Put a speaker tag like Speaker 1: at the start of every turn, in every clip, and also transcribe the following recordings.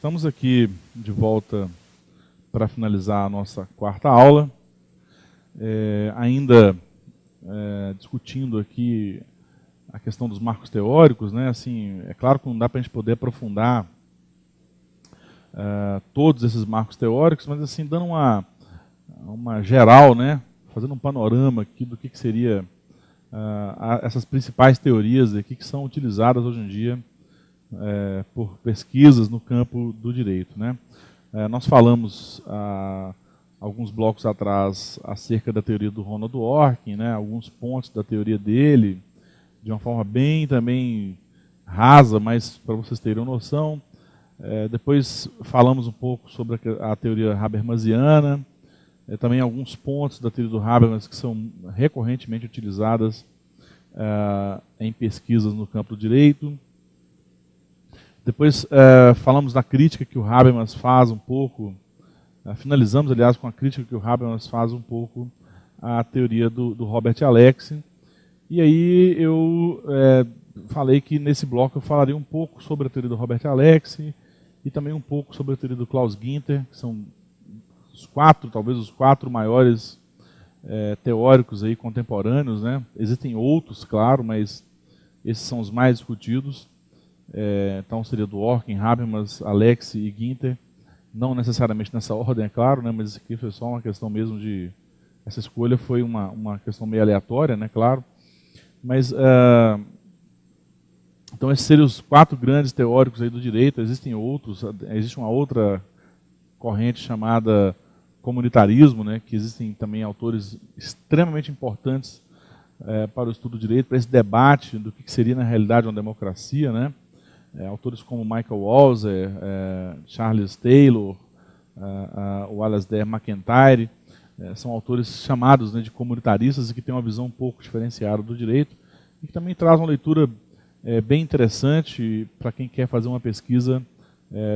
Speaker 1: Estamos aqui de volta para finalizar a nossa quarta aula, ainda discutindo aqui a questão dos marcos teóricos, né? Assim, é claro que não dá para a gente poder aprofundar todos esses marcos teóricos, mas assim, dando uma geral, né? Fazendo um panorama aqui do que seria essas principais teorias aqui que são utilizadas hoje em dia por pesquisas no campo do direito, né? Nós falamos alguns blocos atrás acerca da teoria do Ronald Dworkin, né? Alguns pontos da teoria dele, de uma forma bem também rasa, mas para vocês terem uma noção. Depois falamos um pouco sobre a teoria habermasiana, também alguns pontos da teoria do Habermas que são recorrentemente utilizadas em pesquisas no campo do direito. Depois falamos da crítica que o Habermas faz um pouco, finalizamos, aliás, com a crítica que o Habermas faz um pouco à teoria do Robert Alexy. E aí eu falei que nesse bloco eu falaria um pouco sobre a teoria do Robert Alexy e também um pouco sobre a teoria do Klaus Ginter, que são talvez os quatro maiores teóricos aí contemporâneos, né? Existem outros, claro, mas esses são os mais discutidos. Então seria Dworkin, Habermas, Alexy e Ginter, não necessariamente nessa ordem, é claro, né, mas isso aqui foi só uma questão mesmo de... Essa escolha foi uma questão meio aleatória, né, claro. Mas, então esses seriam os quatro grandes teóricos aí do direito. Existem outros, existe uma outra corrente chamada comunitarismo, né, que existem também autores extremamente importantes para o estudo do direito, para esse debate do que seria na realidade uma democracia, né. Autores como Michael Walzer, Charles Taylor, o Alasdair MacIntyre, são autores chamados, né, de comunitaristas e que têm uma visão um pouco diferenciada do direito e que também traz uma leitura bem interessante para quem quer fazer uma pesquisa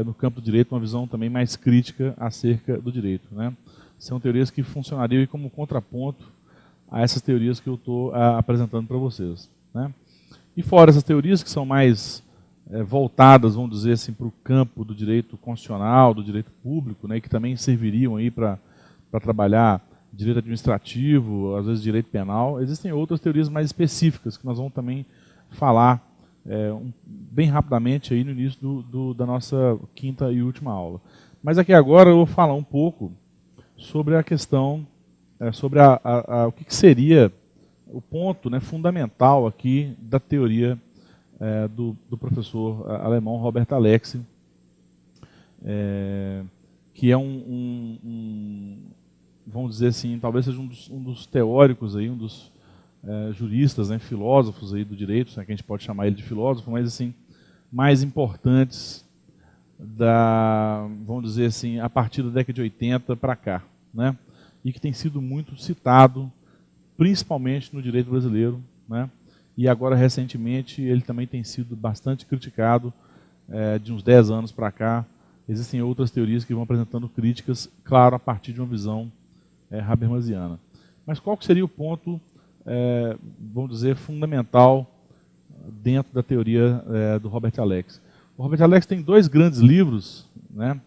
Speaker 1: no campo do direito, uma visão também mais crítica acerca do direito, né. São teorias que funcionariam como contraponto a essas teorias que eu estou apresentando para vocês, né. E fora essas teorias que são mais voltadas, vamos dizer assim, para o campo do direito constitucional, do direito público, né, e que também serviriam aí para trabalhar direito administrativo, às vezes direito penal. Existem outras teorias mais específicas que nós vamos também falar bem rapidamente aí no início da nossa quinta e última aula. Mas aqui agora eu vou falar um pouco sobre a questão, sobre o que seria o ponto, né, fundamental aqui da teoria do professor alemão Robert Alexy, que é vamos dizer assim, talvez seja um dos teóricos, aí, um dos juristas, né, filósofos aí do direito, né, que a gente pode chamar ele de filósofo, mas assim, mais importantes vamos dizer assim, a partir da década de 80 para cá, né, e que tem sido muito citado, principalmente no direito brasileiro, né. E agora, recentemente, ele também tem sido bastante criticado, de uns 10 anos para cá. Existem outras teorias que vão apresentando críticas, claro, a partir de uma visão habermasiana. Mas qual que seria o ponto, vamos dizer, fundamental dentro da teoria do Robert Alexy? O Robert Alexy tem dois grandes livros, né?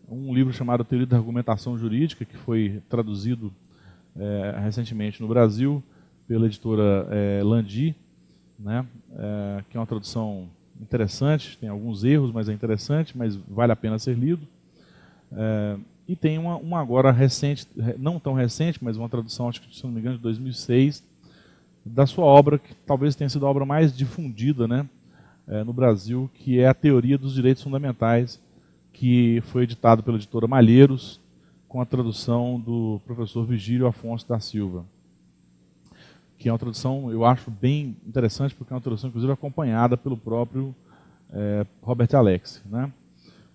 Speaker 1: Um livro chamado Teoria da Argumentação Jurídica, que foi traduzido recentemente no Brasil pela editora Landi, né, que é uma tradução interessante, tem alguns erros, mas é interessante, mas vale a pena ser lido. E tem uma agora recente, não tão recente, mas uma tradução, acho que, se não me engano, de 2006, da sua obra, que talvez tenha sido a obra mais difundida, né, no Brasil, que é a Teoria dos Direitos Fundamentais, que foi editado pela editora Malheiros, com a tradução do professor Vigílio Afonso da Silva, que é uma tradução, eu acho, bem interessante, porque é uma tradução, inclusive, acompanhada pelo próprio Robert Alexy, né?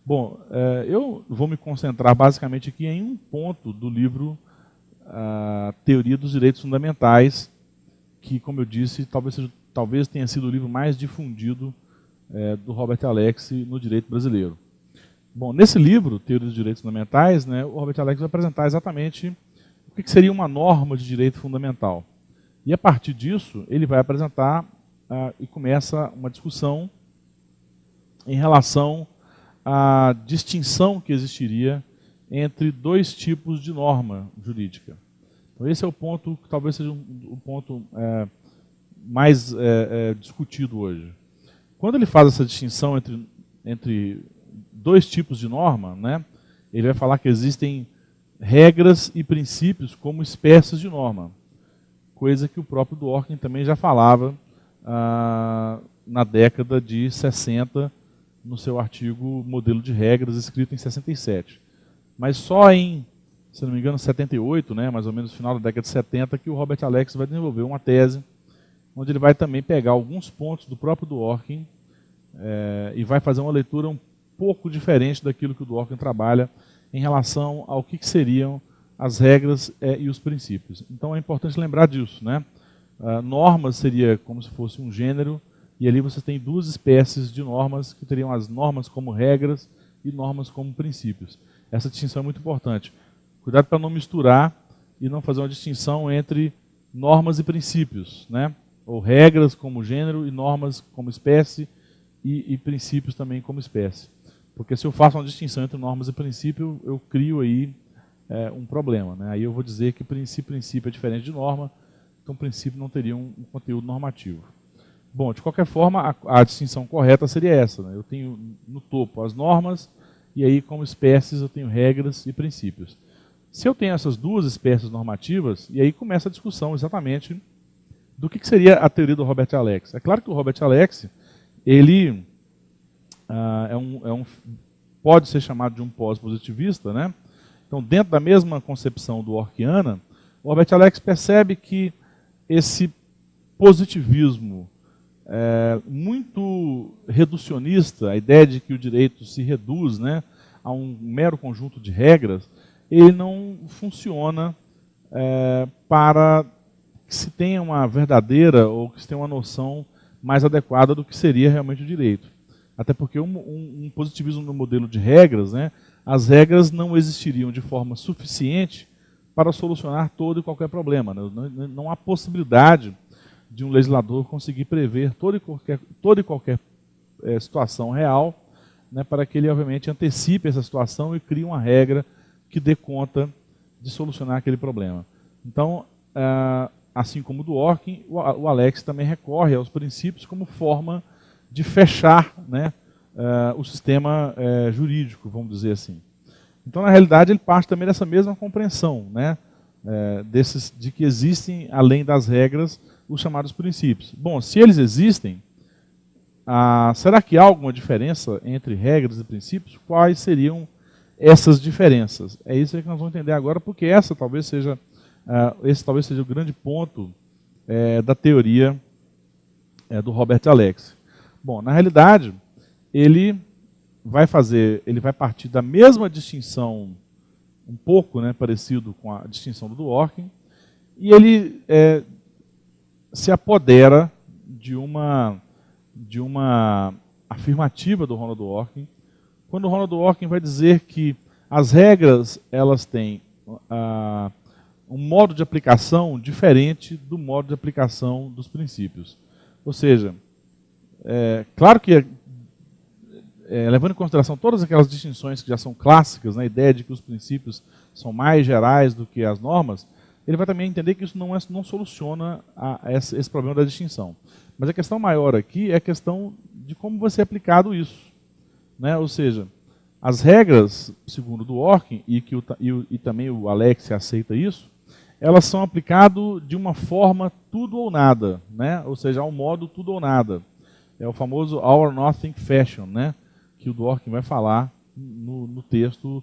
Speaker 1: Bom, eu vou me concentrar basicamente aqui em um ponto do livro Teoria dos Direitos Fundamentais, que, como eu disse, talvez tenha sido o livro mais difundido do Robert Alexy no direito brasileiro. Bom, nesse livro, Teoria dos Direitos Fundamentais, né, o Robert Alexy vai apresentar exatamente o que seria uma norma de direito fundamental. E a partir disso, ele vai apresentar e começa uma discussão em relação a distinção que existiria entre dois tipos de norma jurídica. Então, esse é o ponto que talvez seja o ponto mais discutido hoje. Quando ele faz essa distinção entre dois tipos de norma, né, ele vai falar que existem regras e princípios como espécies de norma, coisa que o próprio Dworkin também já falava na década de 60, no seu artigo Modelo de Regras, escrito em 67. Mas só em, se não me engano, 78, né, mais ou menos no final da década de 70, que o Robert Alex vai desenvolver uma tese, onde ele vai também pegar alguns pontos do próprio Dworkin e vai fazer uma leitura um pouco diferente daquilo que o Dworkin trabalha em relação ao que seriam as regras e os princípios. Então é importante lembrar disso, né? Normas seria como se fosse um gênero, e ali você tem duas espécies de normas, que teriam as normas como regras e normas como princípios. Essa distinção é muito importante. Cuidado para não misturar e não fazer uma distinção entre normas e princípios, né? Ou regras como gênero e normas como espécie e princípios também como espécie. Porque se eu faço uma distinção entre normas e princípio, eu crio aí um problema, né? Aí eu vou dizer que princípio é diferente de norma, então princípio não teria um conteúdo normativo. Bom, de qualquer forma, a distinção correta seria essa, né? Eu tenho no topo as normas, e aí como espécies eu tenho regras e princípios. Se eu tenho essas duas espécies normativas, e aí começa a discussão exatamente do que seria a teoria do Robert Alex. É claro que o Robert Alex, ele pode ser chamado de um pós-positivista, né? Então, dentro da mesma concepção dworkiana, o Robert Alex percebe que esse positivismo muito reducionista, a ideia de que o direito se reduz, né, a um mero conjunto de regras, ele não funciona para que se tenha uma verdadeira ou que se tenha uma noção mais adequada do que seria realmente o direito. Até porque um positivismo no modelo de regras, né, as regras não existiriam de forma suficiente para solucionar todo e qualquer problema, né? Não há possibilidade de um legislador conseguir prever toda e qualquer situação real, né, para que ele, obviamente, antecipe essa situação e crie uma regra que dê conta de solucionar aquele problema. Então, assim como o Dworkin, o Alex também recorre aos princípios como forma de fechar, né, o sistema jurídico, vamos dizer assim. Então, na realidade, ele parte também dessa mesma compreensão, né, de que existem, além das regras, os chamados princípios. Bom, se eles existem, será que há alguma diferença entre regras e princípios? Quais seriam essas diferenças? É isso aí que nós vamos entender agora, porque esse talvez seja o grande ponto da teoria do Robert Alex. Bom, na realidade, ele vai partir da mesma distinção, um pouco, né, parecido com a distinção do Dworkin, e ele se apodera de uma afirmativa do Ronald Dworkin, quando o Ronald Dworkin vai dizer que as regras elas têm um modo de aplicação diferente do modo de aplicação dos princípios. Ou seja, claro que levando em consideração todas aquelas distinções que já são clássicas, na ideia de que os princípios são mais gerais do que as normas, ele vai também entender que isso não soluciona esse problema da distinção. Mas a questão maior aqui é a questão de como vai ser aplicado isso, né? Ou seja, as regras, segundo o Dworkin, e também o Alex aceita isso, elas são aplicadas de uma forma tudo ou nada, né? Ou seja, ao modo tudo ou nada. É o famoso all or nothing fashion, né, que o Dworkin vai falar no texto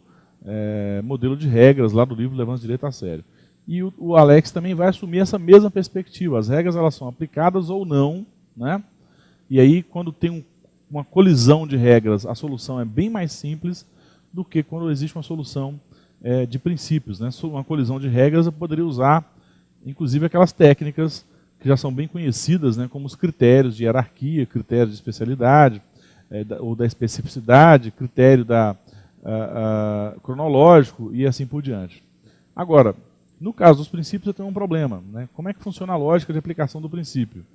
Speaker 1: Modelo de Regras, lá do livro Levando o Direito a Sério. E o Alex também vai assumir essa mesma perspectiva. As regras elas são aplicadas ou não, né? E aí, quando tem uma colisão de regras, a solução é bem mais simples do que quando existe uma solução de princípios, né? Uma colisão de regras eu poderia usar, inclusive, aquelas técnicas que já são bem conhecidas, né, como os critérios de hierarquia, critérios de especialidade, ou da especificidade, critério cronológico e assim por diante. Agora, no caso dos princípios, eu tenho um problema, né? Como é que funciona a lógica de aplicação do princípio?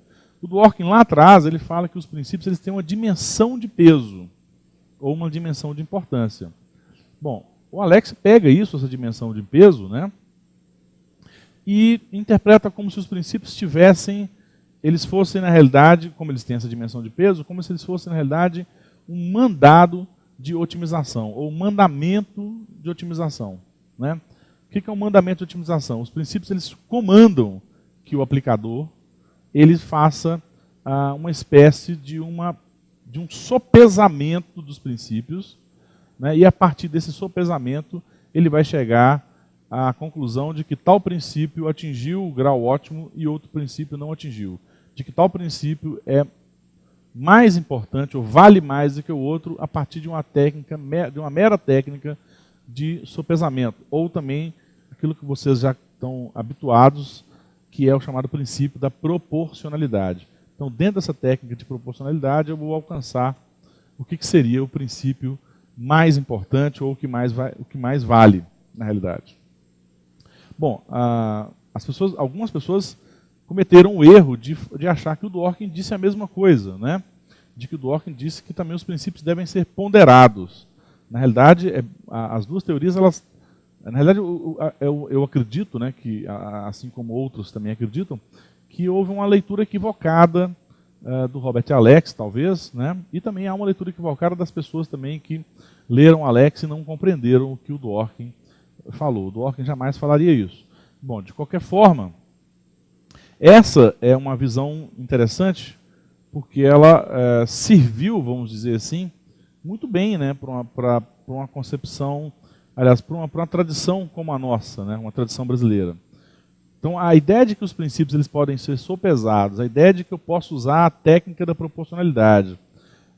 Speaker 1: O Dworkin, lá atrás, ele fala que os princípios eles têm uma dimensão de peso. ou uma dimensão de importância. Bom, o Alex pega isso, essa dimensão de peso, né, e interpreta como se os princípios eles fossem na realidade, como eles têm essa dimensão de peso, como se eles fossem na realidade um mandado de otimização, ou mandamento de otimização, né? O que é um mandamento de otimização? Os princípios eles comandam que o aplicador ele faça uma espécie de um sopesamento dos princípios, né? E a partir desse sopesamento ele vai chegar à conclusão de que tal princípio atingiu o grau ótimo e outro princípio não atingiu. De que tal princípio é mais importante ou vale mais do que o outro a partir de uma técnica, de uma mera técnica de sopesamento, ou também aquilo que vocês já estão habituados, que é o chamado princípio da proporcionalidade. Então, dentro dessa técnica de proporcionalidade, eu vou alcançar o que seria o princípio mais importante ou o que mais vale, na realidade. Bom, algumas pessoas cometeram o erro de achar que o Dworkin disse a mesma coisa, né? De que o Dworkin disse que também os princípios devem ser ponderados. Na realidade, as duas teorias, na realidade, eu acredito, né, que, assim como outros também acreditam, que houve uma leitura equivocada do Robert Alex, talvez, né? E também há uma leitura equivocada das pessoas também que leram Alex e não compreenderam o que o Dworkin falou. O Dworkin jamais falaria isso. Bom, de qualquer forma, essa é uma visão interessante, porque ela serviu, vamos dizer assim, muito bem, né, para uma concepção, aliás, para uma tradição como a nossa, né, uma tradição brasileira. Então, a ideia de que os princípios eles podem ser sopesados, a ideia de que eu posso usar a técnica da proporcionalidade,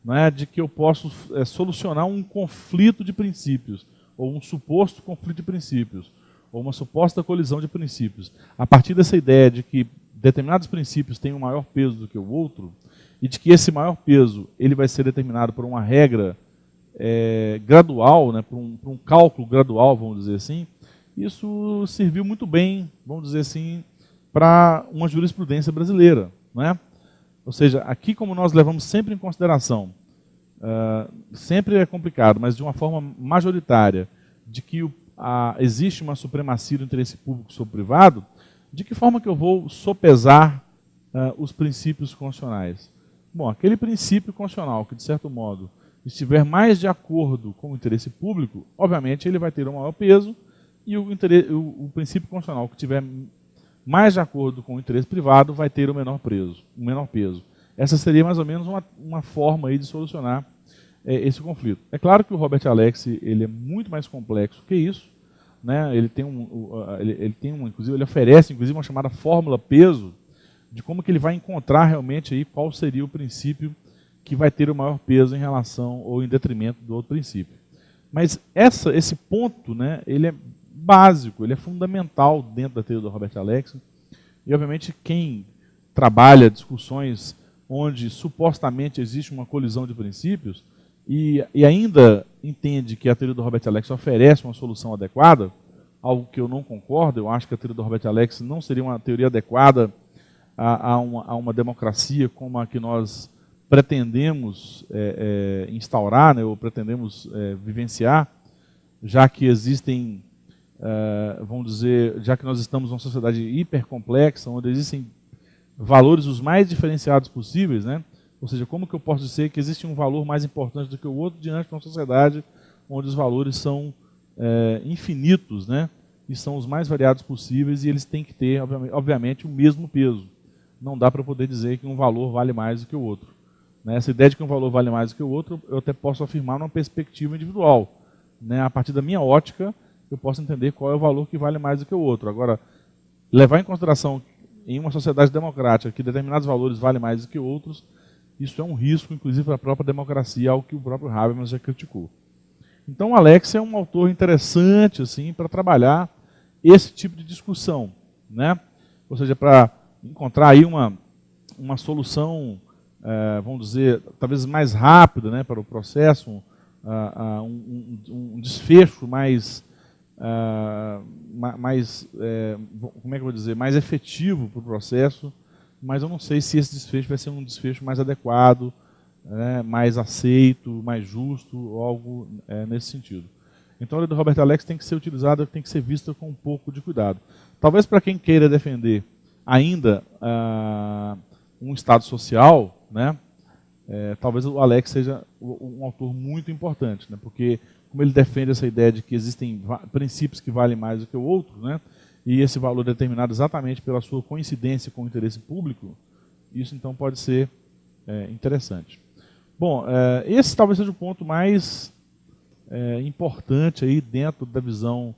Speaker 1: né, de que eu posso solucionar um conflito de princípios, ou um suposto conflito de princípios, ou uma suposta colisão de princípios, a partir dessa ideia de que determinados princípios têm um maior peso do que o outro, e de que esse maior peso ele vai ser determinado por uma regra gradual, né, por um cálculo gradual, vamos dizer assim, isso serviu muito bem, vamos dizer assim, para uma jurisprudência brasileira, né? Ou seja, aqui como nós levamos sempre em consideração, sempre é complicado, mas de uma forma majoritária, de que existe uma supremacia do interesse público sobre o privado, de que forma que eu vou sopesar os princípios constitucionais? Bom, aquele princípio constitucional que, de certo modo, estiver mais de acordo com o interesse público, obviamente ele vai ter um maior peso, e o princípio constitucional que estiver mais de acordo com o interesse privado vai ter o menor peso. Essa seria mais ou menos uma forma aí de solucionar esse conflito. É claro que o Robert Alex ele é muito mais complexo que isso, né? Inclusive, ele oferece inclusive uma chamada fórmula peso de como que ele vai encontrar realmente aí qual seria o princípio que vai ter o maior peso em relação ou em detrimento do outro princípio. Mas esse ponto, né, ele é básico, ele é fundamental dentro da teoria do Robert Alex. E, obviamente, quem trabalha discussões onde supostamente existe uma colisão de princípios e ainda entende que a teoria do Robert Alex oferece uma solução adequada, algo que eu não concordo, eu acho que a teoria do Robert Alex não seria uma teoria adequada a uma democracia como a que nós pretendemos instaurar, né, ou pretendemos vivenciar, já que existem, vamos dizer, já que nós estamos numa sociedade hipercomplexa, onde existem valores os mais diferenciados possíveis, né? Ou seja, como que eu posso dizer que existe um valor mais importante do que o outro diante de uma sociedade onde os valores são infinitos, né? E são os mais variados possíveis e eles têm que ter, obviamente, o mesmo peso. Não dá para poder dizer que um valor vale mais do que o outro. Né? Essa ideia de que um valor vale mais do que o outro, eu até posso afirmar numa perspectiva individual. Né? A partir da minha ótica, eu posso entender qual é o valor que vale mais do que o outro. Agora, levar em consideração em uma sociedade democrática que determinados valores valem mais do que outros, isso é um risco, inclusive, para a própria democracia, algo que o próprio Habermas já criticou. Então, o Alex é um autor interessante assim, para trabalhar esse tipo de discussão. Né? Ou seja, para encontrar aí uma solução, vamos dizer, talvez mais rápida, né, para o processo, um desfecho mais, como é que eu vou dizer, mais efetivo para o processo, mas eu não sei se esse desfecho vai ser um desfecho mais adequado né, mais aceito, mais justo, algo nesse sentido. Então a lei do Robert Alex tem que ser utilizada, tem que ser vista com um pouco de cuidado. Talvez para quem queira defender ainda um Estado social, né, talvez o Alex seja um autor muito importante, né, porque como ele defende essa ideia de que existem princípios que valem mais do que o outro, né, e esse valor é determinado exatamente pela sua coincidência com o interesse público, isso então pode ser interessante. Bom, esse talvez seja o ponto mais importante aí dentro da visão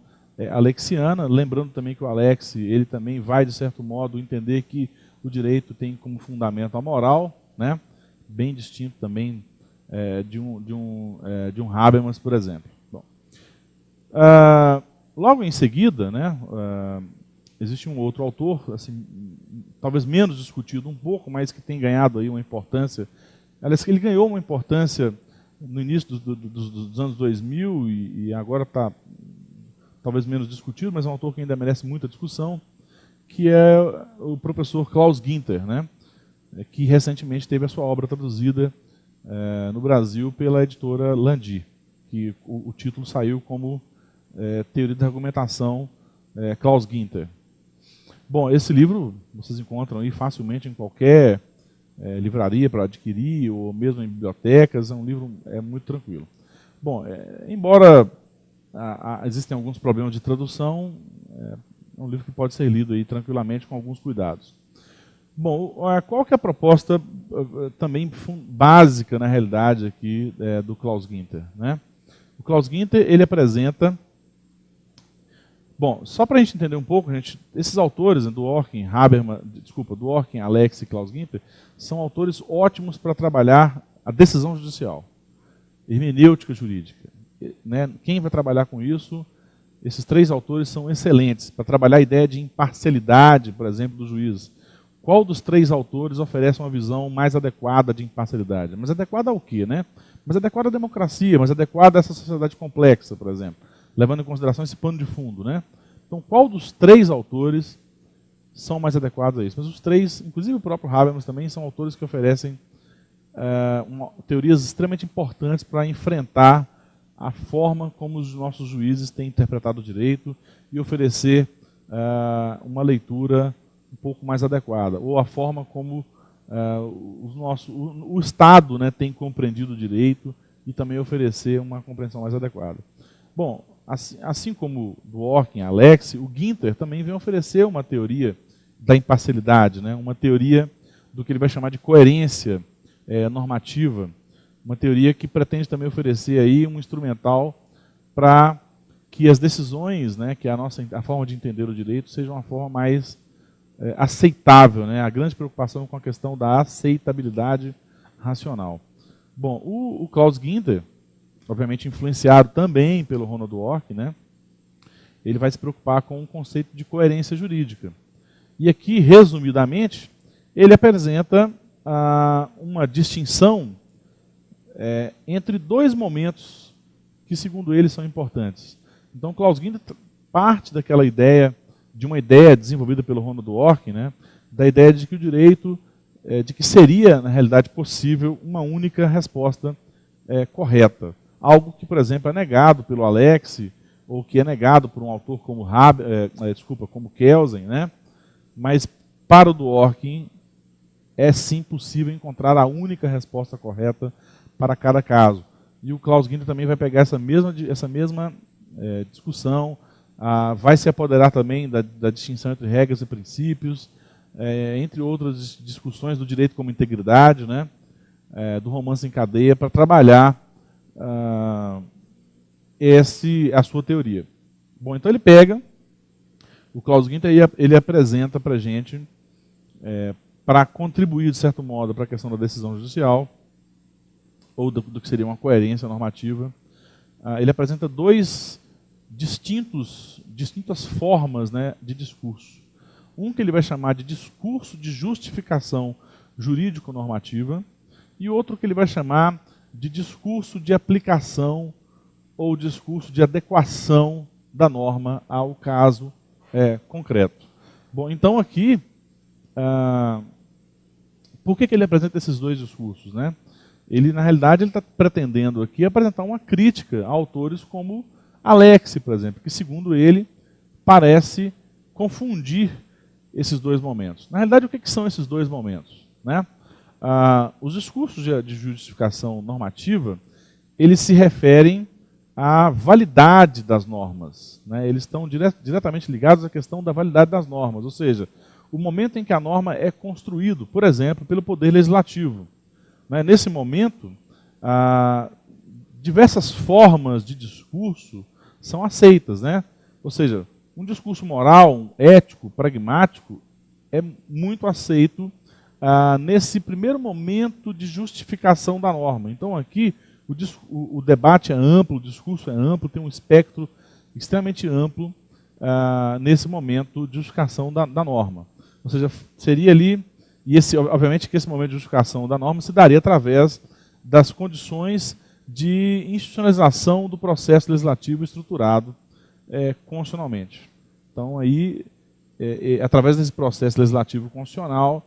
Speaker 1: alexiana, lembrando também que o Alex, ele também vai, de certo modo, entender que o direito tem como fundamento a moral, né, bem distinto também de um Habermas, por exemplo. Bom, logo em seguida, né, existe um outro autor, assim, talvez menos discutido um pouco, mas que tem ganhado aí uma importância. Aliás, ele ganhou uma importância no início dos anos 2000 e agora está talvez menos discutido, mas é um autor que ainda merece muita discussão, que é o professor Klaus Ginter, né, que recentemente teve a sua obra traduzida no Brasil pela editora Landi, que o título saiu como Teoria da Argumentação Klaus Ginter. Bom, esse livro vocês encontram aí facilmente em qualquer livraria para adquirir, ou mesmo em bibliotecas, é um livro muito tranquilo. Bom, embora existem alguns problemas de tradução, é um livro que pode ser lido aí tranquilamente com alguns cuidados. Bom, qual que é a proposta também básica, na realidade, aqui do Klaus Ginter, né? O Klaus Ginter, ele apresenta... Bom, só para a gente entender um pouco, esses autores, né, Dworkin, Habermas, Dworkin, Alex e Klaus Ginter, são autores ótimos para trabalhar a decisão judicial, hermenêutica jurídica, né? Quem vai trabalhar com isso? Esses três autores são excelentes para trabalhar a ideia de imparcialidade, por exemplo, do juiz. Qual dos três autores oferece uma visão mais adequada de imparcialidade? Mas adequada ao quê, né? Mas adequada à democracia, mas adequada a essa sociedade complexa, por exemplo, levando em consideração esse pano de fundo, né? Então, qual dos três autores são mais adequados a isso? Mas os três, inclusive o próprio Habermas também, são autores que oferecem teorias extremamente importantes para enfrentar a forma como os nossos juízes têm interpretado o direito e oferecer uma leitura um pouco mais adequada, ou a forma como o Estado, né, tem compreendido o direito e também oferecer uma compreensão mais adequada. Bom, assim como Dworkin, Alex, o Ginter também vem oferecer uma teoria da imparcialidade, né, uma teoria do que ele vai chamar de coerência normativa, uma teoria que pretende também oferecer aí um instrumental para que as decisões, né, que a forma de entender o direito seja uma forma mais aceitável, né? A grande preocupação com a questão da aceitabilidade racional. Bom, o Klaus Ginter, obviamente influenciado também pelo Ronald Dworkin, né, ele vai se preocupar com o conceito de coerência jurídica. E aqui, resumidamente, ele apresenta uma distinção entre dois momentos que, segundo ele, são importantes. Então, Klaus Ginter parte daquela ideia, de uma ideia desenvolvida pelo Ronald Dworkin, né, da ideia de que o direito, de que seria, na realidade, possível uma única resposta correta. Algo que, por exemplo, é negado pelo Alex, ou que é negado por um autor como como Kelsen, né, mas para o Dworkin é sim possível encontrar a única resposta correta para cada caso. E o Klaus Ginter também vai pegar essa mesma discussão, vai se apoderar também da distinção entre regras e princípios, entre outras discussões do direito como integridade, né, do romance em cadeia, para trabalhar a sua teoria. Bom, então ele pega, o Klaus Ginter ele apresenta para a gente, para contribuir, de certo modo, para a questão da decisão judicial, ou do que seria uma coerência normativa, ele apresenta duas distintas formas, né, de discurso. Um que ele vai chamar de discurso de justificação jurídico-normativa, e outro que ele vai chamar de discurso de aplicação ou discurso de adequação da norma ao caso concreto. Bom, então aqui, por que ele apresenta esses dois discursos, né? Ele, na realidade, ele está pretendendo aqui apresentar uma crítica a autores como Alexis, por exemplo, que, segundo ele, parece confundir esses dois momentos. Na realidade, o que são esses dois momentos, né? Os discursos de justificação normativa, eles se referem à validade das normas, né? Eles estão diretamente ligados à questão da validade das normas, ou seja, o momento em que a norma é construído, por exemplo, pelo Poder Legislativo. Né? Nesse momento, diversas formas de discurso são aceitas, né? Ou seja, um discurso moral, ético, pragmático, é muito aceito nesse primeiro momento de justificação da norma. Então aqui o debate é amplo, o discurso é amplo, tem um espectro extremamente amplo nesse momento de justificação da norma. Ou seja, seria ali, e obviamente que esse momento de justificação da norma se daria através das condições de institucionalização do processo legislativo estruturado constitucionalmente. Então aí, através desse processo legislativo constitucional,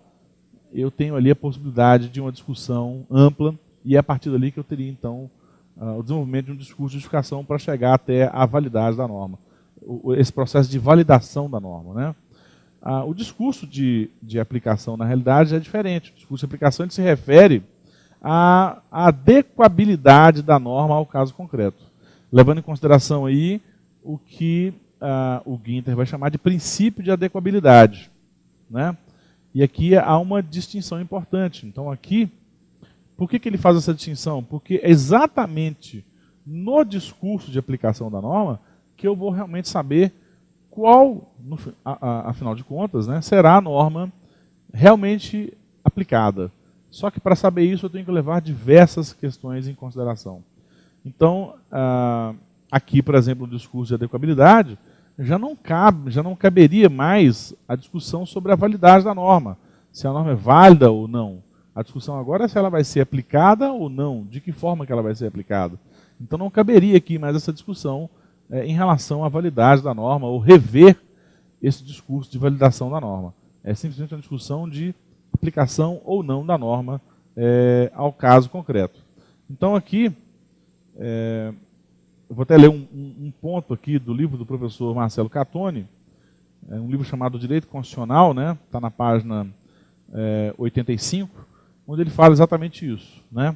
Speaker 1: eu tenho ali a possibilidade de uma discussão ampla, e é a partir dali que eu teria, então, o desenvolvimento de um discurso de justificação para chegar até a validade da norma. Esse processo de validação da norma, né? O discurso de aplicação, na realidade, é diferente. O discurso de aplicação ele se refere à adequabilidade da norma ao caso concreto, levando em consideração aí o que o Guinter vai chamar de princípio de adequabilidade, né? E aqui há uma distinção importante. Então aqui, por que ele faz essa distinção? Porque é exatamente no discurso de aplicação da norma que eu vou realmente saber qual, afinal de contas, né, será a norma realmente aplicada. Só que para saber isso eu tenho que levar diversas questões em consideração. Então, aqui, por exemplo, no discurso de adequabilidade, já não caberia mais a discussão sobre a validade da norma, se a norma é válida ou não. A discussão agora é se ela vai ser aplicada ou não, de que forma que ela vai ser aplicada. Então não caberia aqui mais essa discussão em relação à validade da norma, ou rever esse discurso de validação da norma. É simplesmente uma discussão de aplicação ou não da norma ao caso concreto. Então aqui, eu vou até ler um ponto aqui do livro do professor Marcelo Catoni, um livro chamado Direito Constitucional, né? Está na página 85, onde ele fala exatamente isso, né?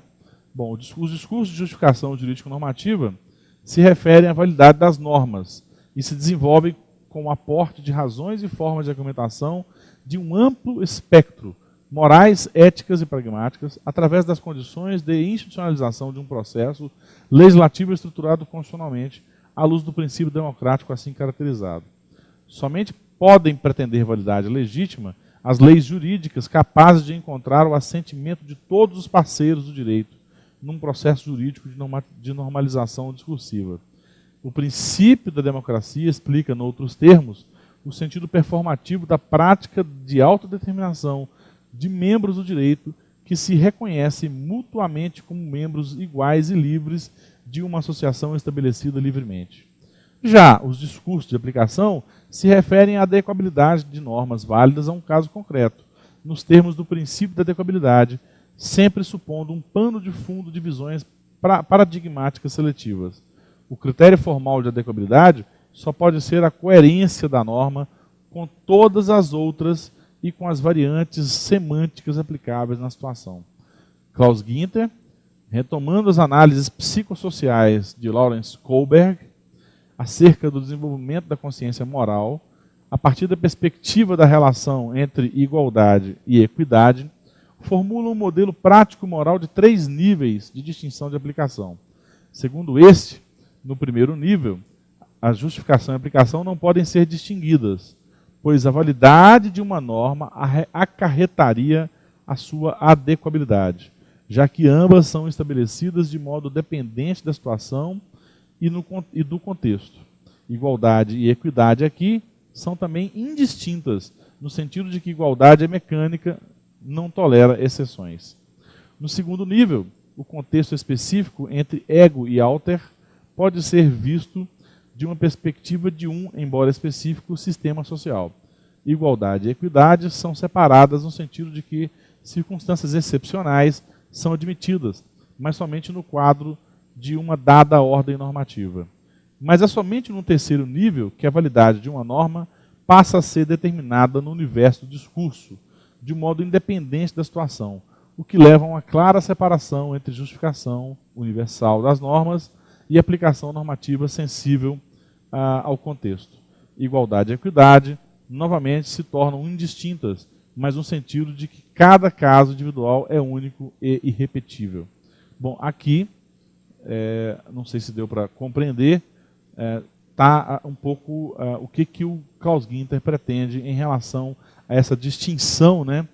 Speaker 1: Bom, os discursos de justificação jurídico-normativa se referem à validade das normas e se desenvolvem com o aporte de razões e formas de argumentação de um amplo espectro, morais, éticas e pragmáticas, através das condições de institucionalização de um processo legislativo estruturado constitucionalmente, à luz do princípio democrático assim caracterizado. Somente podem pretender validade legítima as leis jurídicas capazes de encontrar o assentimento de todos os parceiros do direito num processo jurídico de normalização discursiva. O princípio da democracia explica, noutros termos, o sentido performativo da prática de autodeterminação de membros do direito que se reconhecem mutuamente como membros iguais e livres de uma associação estabelecida livremente. Já os discursos de aplicação se referem à adequabilidade de normas válidas a um caso concreto, nos termos do princípio da adequabilidade, sempre supondo um pano de fundo de visões paradigmáticas seletivas. O critério formal de adequabilidade só pode ser a coerência da norma com todas as outras e com as variantes semânticas aplicáveis na situação. Klaus Guinter, retomando as análises psicossociais de Lawrence Kohlberg acerca do desenvolvimento da consciência moral, a partir da perspectiva da relação entre igualdade e equidade, formula um modelo prático moral de 3 níveis de distinção de aplicação. Segundo este, no primeiro nível, a justificação e a aplicação não podem ser distinguidas, pois a validade de uma norma acarretaria a sua adequabilidade, já que ambas são estabelecidas de modo dependente da situação e do contexto. Igualdade e equidade aqui são também indistintas, no sentido de que igualdade é mecânica, não tolera exceções. No segundo nível, o contexto específico entre ego e alter pode ser visto de uma perspectiva de embora específico, sistema social. Igualdade e equidade são separadas no sentido de que circunstâncias excepcionais são admitidas, mas somente no quadro de uma dada ordem normativa. Mas é somente no terceiro nível que a validade de uma norma passa a ser determinada no universo do discurso, de modo independente da situação, o que leva a uma clara separação entre justificação universal das normas e aplicação normativa sensível ao contexto. Igualdade e equidade, novamente, se tornam indistintas, mas no sentido de que cada caso individual é único e irrepetível. Bom, aqui, não sei se deu para compreender, está um pouco o que o Claus-Günther pretende em relação a essa distinção, né,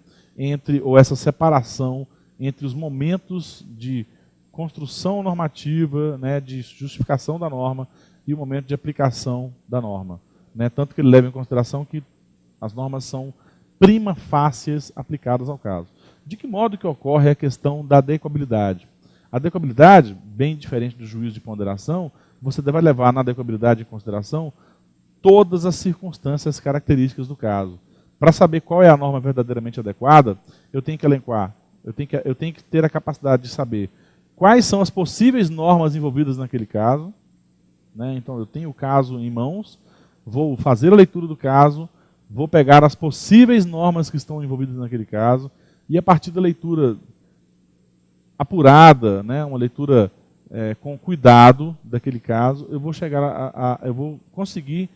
Speaker 1: ou essa separação entre os momentos de construção normativa, né, de justificação da norma e o momento de aplicação da norma. Né, tanto que ele leva em consideração que as normas são prima facie aplicadas ao caso. De que modo que ocorre a questão da adequabilidade? A adequabilidade, bem diferente do juízo de ponderação, você deve levar na adequabilidade em consideração todas as circunstâncias características do caso. Para saber qual é a norma verdadeiramente adequada, eu tenho que elencar, eu tenho que ter a capacidade de saber quais são as possíveis normas envolvidas naquele caso. Né? Então, eu tenho o caso em mãos, vou fazer a leitura do caso, vou pegar as possíveis normas que estão envolvidas naquele caso, e a partir da leitura apurada, né, uma leitura com cuidado daquele caso, eu vou eu vou conseguir,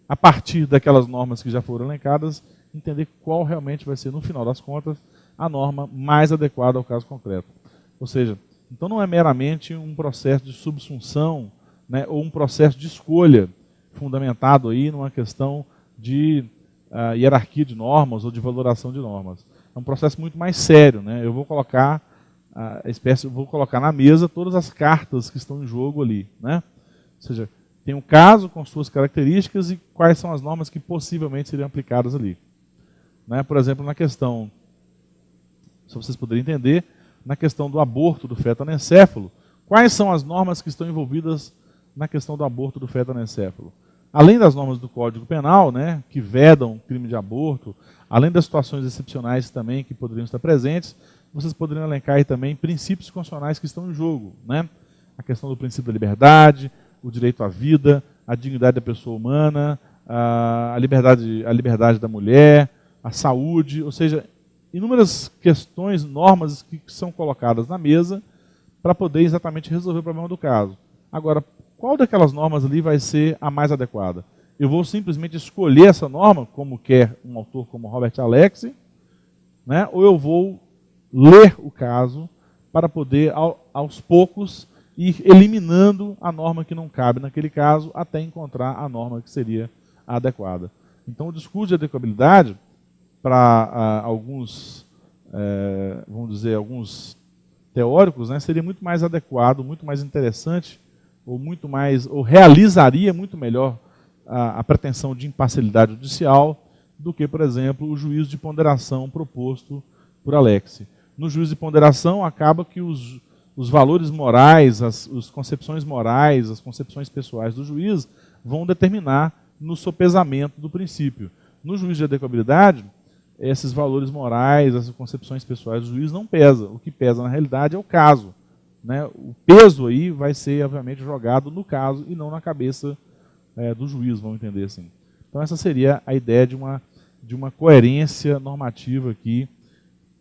Speaker 1: a partir daquelas normas que já foram elencadas, entender qual realmente vai ser, no final das contas, a norma mais adequada ao caso concreto. Ou seja, então não é meramente um processo de subsunção, né, ou um processo de escolha fundamentado aí numa questão de hierarquia de normas ou de valoração de normas. É um processo muito mais sério. Né? Eu vou colocar vou colocar na mesa todas as cartas que estão em jogo ali. Né? Ou seja, tem um caso com suas características e quais são as normas que possivelmente seriam aplicadas ali. Né? Por exemplo, na questão, se vocês puderem entender, na questão do aborto do feto anencéfalo, quais são as normas que estão envolvidas na questão do aborto do feto anencéfalo? Além das normas do Código Penal, né, que vedam crime de aborto, além das situações excepcionais também que poderiam estar presentes, vocês poderiam elencar aí também princípios constitucionais que estão em jogo. Né? A questão do princípio da liberdade, o direito à vida, a dignidade da pessoa humana, a liberdade da mulher, a saúde, ou seja, inúmeras questões, normas que são colocadas na mesa para poder exatamente resolver o problema do caso. Agora, qual daquelas normas ali vai ser a mais adequada? Eu vou simplesmente escolher essa norma, como quer um autor como Robert Alexy, né? Ou eu vou ler o caso para poder, aos poucos, ir eliminando a norma que não cabe naquele caso, até encontrar a norma que seria a adequada. Então, o discurso de adequabilidade, para alguns, vamos dizer, alguns teóricos, né, seria muito mais adequado, muito mais interessante, ou realizaria muito melhor a pretensão de imparcialidade judicial do que, por exemplo, o juízo de ponderação proposto por Alexy. No juízo de ponderação, acaba que os valores morais, as concepções morais, as concepções pessoais do juiz vão determinar no sopesamento do princípio. No juízo de adequabilidade, esses valores morais, essas concepções pessoais do juiz não pesam. O que pesa na realidade é o caso. Né? O peso aí vai ser, obviamente, jogado no caso e não na cabeça do juiz, vamos entender assim. Então essa seria a ideia de uma coerência normativa aqui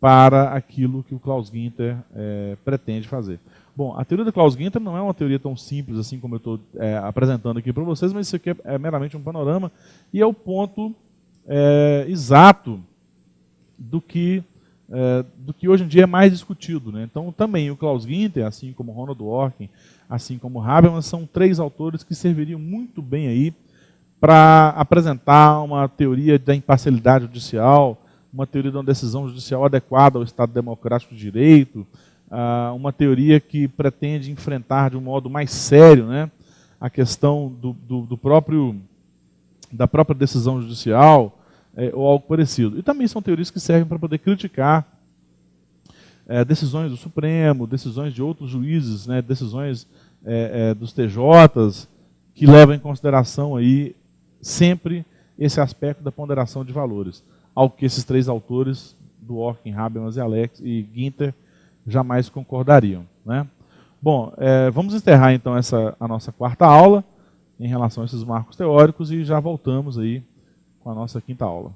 Speaker 1: para aquilo que o Claus-Günther pretende fazer. Bom, a teoria do Claus-Günther não é uma teoria tão simples assim como eu estou apresentando aqui para vocês, mas isso aqui é meramente um panorama e é o ponto exato do que hoje em dia é mais discutido. Né? Então, também o Claus-Günther, assim como Ronald Dworkin, assim como Habermas, são três autores que serviriam muito bem aí para apresentar uma teoria da imparcialidade judicial, uma teoria de uma decisão judicial adequada ao Estado Democrático de Direito, uma teoria que pretende enfrentar de um modo mais sério, né, a questão da própria decisão judicial, ou algo parecido. E também são teorias que servem para poder criticar decisões do Supremo, decisões de outros juízes, né, decisões dos TJs, que levam em consideração aí sempre esse aspecto da ponderação de valores, algo que esses três autores, Dworkin, Habermas e Günther, jamais concordariam, né? Bom, vamos encerrar então a nossa quarta aula em relação a esses marcos teóricos e já voltamos aí com a nossa quinta aula.